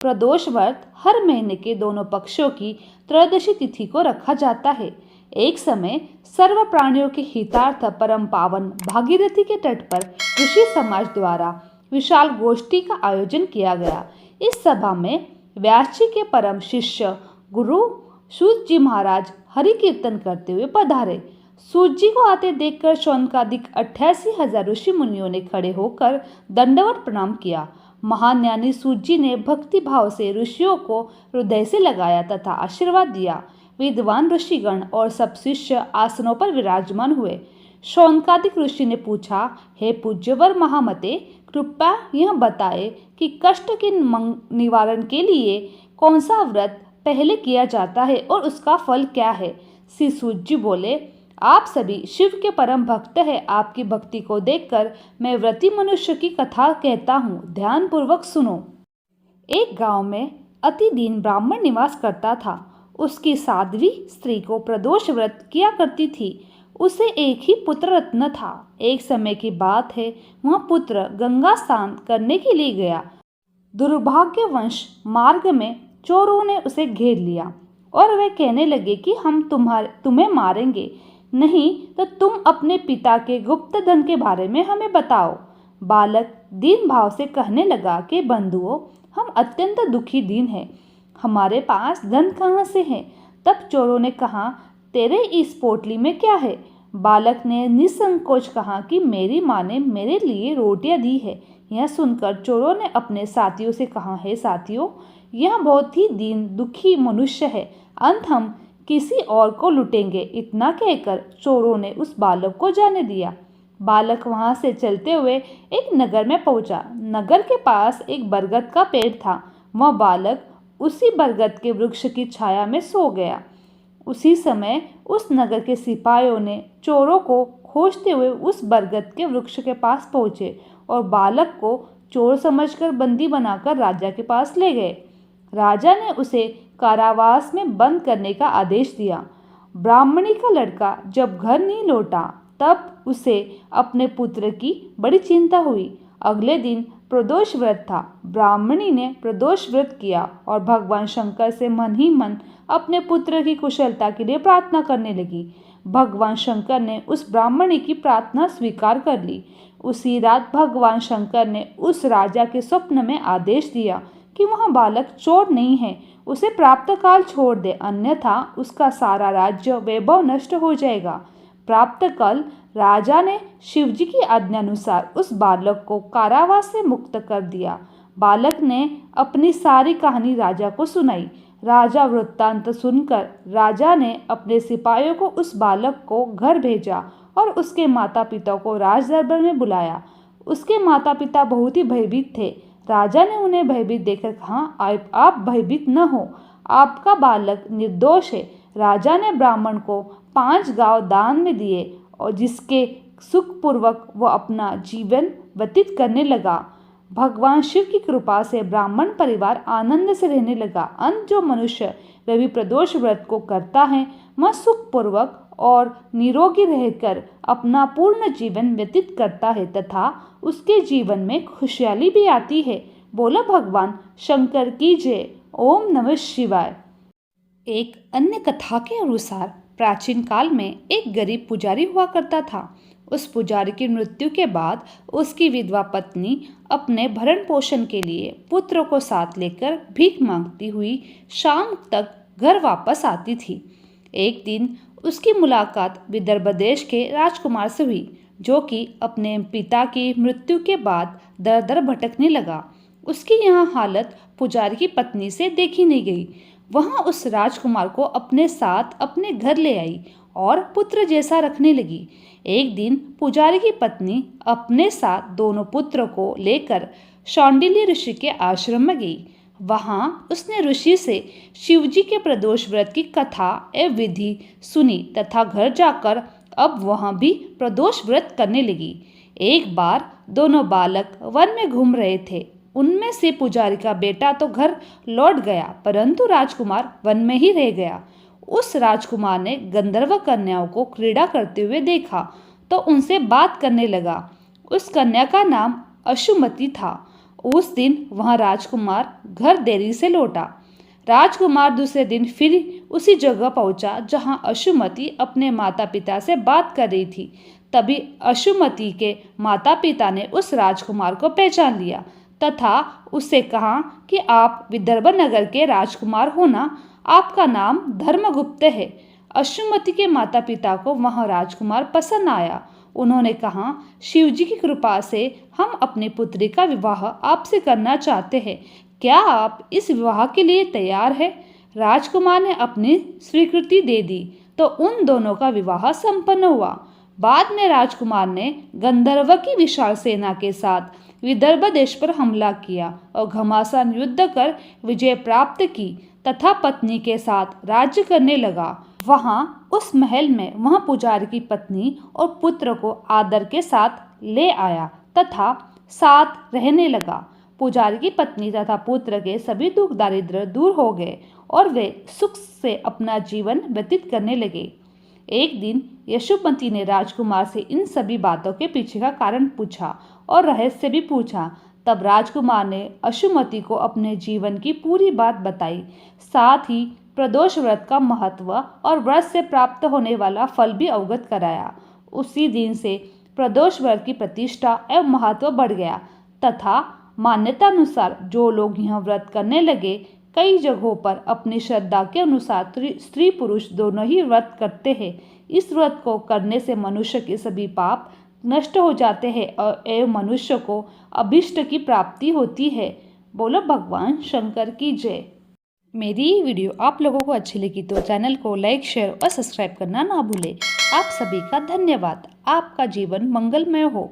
प्रदोष व्रत हर महीने के दोनों पक्षों की त्रयोदशी तिथि को रखा जाता है। एक समय सर्व प्राणियों के हितार्थ परम पावन भागीरथी के तट पर ऋषि समाज द्वारा विशाल गोष्ठी का आयोजन किया गया। इस सभा में व्यास जी के परम शिष्य गुरु सूत जी महाराज हरि कीर्तन करते हुए पधारे। सूत जी को आते देखकर शौनकादिक 88,000 ऋषि मुनियों ने खड़े होकर दंडवत प्रणाम किया। महान ज्ञानी सूत जी ने भक्ति भाव से ऋषियों को हृदय से लगाया तथा आशीर्वाद दिया। विद्वान ऋषिगण और सब शिष्य आसनों पर विराजमान हुए। शौनकादिक ऋषि ने पूछा, हे पूज्यवर महामते, कृपया यह बताए कि कष्ट के निवारण के लिए कौन सा व्रत पहले किया जाता है और उसका फल क्या है। श्री सूत जी बोले, आप सभी शिव के परम भक्त हैं। आपकी भक्ति को देखकर मैं व्रती मनुष्य की कथा कहता हूँ, ध्यान पूर्वक सुनो। एक गांव में अति दीन ब्राह्मण निवास करता था। उसकी साध्वी स्त्री को प्रदोष व्रत किया करती थी। उसे एक ही पुत्र रत्न था। एक समय की बात है, वह पुत्र गंगा स्नान करने के लिए गया। दुर्भाग्यवश मार्ग में चोरों ने उसे घेर लिया और वे कहने लगे कि हम तुम्हें मारेंगे, नहीं तो तुम अपने पिता के गुप्त धन के बारे में हमें बताओ। बालक दीन भाव से कहने लगा कि बंधुओं, हम अत्यंत दुखी दीन हैं, हमारे पास धन कहाँ से है। तब चोरों ने कहा, तेरे इस पोटली में क्या है। बालक ने निसंकोच कहा कि मेरी माँ ने मेरे लिए रोटियां दी है। यह सुनकर चोरों ने अपने साथियों से कहा, है साथियों, यह बहुत ही दीन दुखी मनुष्य है, अंत हम किसी और को लुटेंगे। इतना कहकर चोरों ने उस बालक को जाने दिया। बालक वहां से चलते हुए एक नगर में पहुंचा। नगर के पास एक बरगद का पेड़ था। वह बालक उसी बरगद के वृक्ष की छाया में सो गया। उसी समय उस नगर के सिपाहियों ने चोरों को खोजते हुए उस बरगद के वृक्ष के पास पहुंचे और बालक को चोर समझकर बंदी बनाकर राजा के पास ले गए। राजा ने उसे कारावास में बंद करने का आदेश दिया। ब्राह्मणी का लड़का जब घर नहीं लौटा तब उसे अपने पुत्र की बड़ी चिंता हुई। अगले दिन प्रदोष व्रत था। ब्राह्मणी ने प्रदोष व्रत किया और भगवान शंकर से मन ही मन अपने पुत्र की कुशलता के लिए प्रार्थना करने लगी। भगवान शंकर ने उस ब्राह्मणी की प्रार्थना स्वीकार कर ली। उसी रात भगवान शंकर ने उस राजा के स्वप्न में आदेश दिया कि वह बालक चोर नहीं है, उसे प्राप्त काल छोड़ दे, अन्यथा उसका सारा राज्य वैभव नष्ट हो जाएगा। प्राप्त काल राजा ने शिवजी की आज्ञानुसार उस बालक को कारावास से मुक्त कर दिया। बालक ने अपनी सारी कहानी राजा को सुनाई। राजा वृत्तांत सुनकर राजा ने अपने सिपाहियों को उस बालक को घर भेजा और उसके माता पिता को राज दरबार में बुलाया। उसके माता पिता बहुत ही भयभीत थे। राजा ने उन्हें भयभीत देखकर कहा, आप भयभीत न हो, आपका बालक निर्दोष है। राजा ने ब्राह्मण को 5 गांव दान में दिए और जिसके सुखपूर्वक वह अपना जीवन व्यतीत करने लगा। भगवान शिव की कृपा से ब्राह्मण परिवार आनंद से रहने लगा। अंत जो मनुष्य रवि प्रदोष व्रत को करता है वह सुखपूर्वक और निरोगी रहकर अपना पूर्ण जीवन व्यतीत करता है तथा उसके जीवन में खुशहाली भी आती है। बोलो भगवान शंकर की जय। ओम नमः शिवाय। एक अन्य कथा के अनुसार प्राचीन काल में एक गरीब पुजारी हुआ करता था। उस पुजारी की मृत्यु के बाद उसकी विधवा पत्नी अपने भरण पोषण के लिए पुत्र को साथ लेकर भीख मांगती हुई शाम तक घर वापस आती थी। एक दिन उसकी मुलाकात विदर्भ देश के राजकुमार से हुई, जो कि अपने पिता की मृत्यु के बाद दर दर भटकने लगा। उसकी यह हालत पुजारी की पत्नी से देखी नहीं गई। वह उस राजकुमार को अपने साथ अपने घर ले आई और पुत्र जैसा रखने लगी। एक दिन पुजारी की पत्नी अपने साथ दोनों पुत्र को लेकर शांडिल्य ऋषि के आश्रम में गई। वहां उसने ऋषि से शिवजी के प्रदोष व्रत की कथा एवं विधि सुनी तथा घर जाकर अब वह भी प्रदोष व्रत करने लगी। एक बार दोनों बालक वन में घूम रहे थे। उनमें से पुजारी का बेटा तो घर लौट गया, परंतु राजकुमार वन में ही रह गया। उस राजकुमार ने गंधर्व कन्याओं को क्रीड़ा करते हुए देखा तो उनसे बात करने लगा। उस कन्या का नाम अशुमति था। उस दिन वह राजकुमार घर देरी से लौटा। राजकुमार दूसरे दिन फिर उसी जगह पहुंचा जहां अशुमति अपने माता पिता से बात कर रही थी। तभी अशुमति के माता पिता ने उस राजकुमार को पहचान लिया तथा उससे कहा कि आप विदर्भ नगर के राजकुमार हो ना, आपका नाम धर्मगुप्त है। अशुमति के माता पिता को वह राजकुमार पसंद आया। उन्होंने कहा, शिवजी की कृपा से हम अपनी पुत्री का विवाह आपसे करना चाहते हैं। क्या आप इस विवाह के लिए तैयार हैं? राजकुमार ने अपनी स्वीकृति दे दी तो उन दोनों का विवाह संपन्न हुआ। बाद में राजकुमार ने गंधर्व की विशाल सेना के साथ विदर्भ देश पर हमला किया और घमासान युद्ध कर विजय प्राप्त की तथा पत्नी के साथ राज्य करने लगा। वहां उस महल में वह पुजारी की पत्नी और पुत्र को आदर के साथ ले आया तथा साथ रहने लगा। पुजारी की पत्नी तथा पुत्र के सभी दुख दारिद्र्य दूर हो गए और वे सुख से अपना जीवन व्यतीत करने लगे। एक दिन यशोमती ने राजकुमार से इन सभी बातों के पीछे का कारण पूछा और रहस्य भी पूछा। तब राजकुमार ने अशुमति को अपने जीवन की पूरी बात बताई, साथ ही प्रदोष व्रत का महत्व और व्रत से प्राप्त होने वाला फल भी अवगत कराया। उसी दिन से प्रदोष व्रत की प्रतिष्ठा एवं महत्व बढ़ गया तथा मान्यता अनुसार जो लोग यह व्रत करने लगे, कई जगहों पर अपनी श्रद्धा के अनुसार स्त्री पुरुष दोनों ही व्रत करते हैं। इस व्रत को करने से मनुष्य के सभी पाप नष्ट हो जाते हैं और एवं मनुष्य को अभीष्ट की प्राप्ति होती है। बोलो भगवान शंकर की जय। मेरी ये वीडियो आप लोगों को अच्छी लगी तो चैनल को लाइक, शेयर और सब्सक्राइब करना ना भूलें। आप सभी का धन्यवाद। आपका जीवन मंगलमय हो।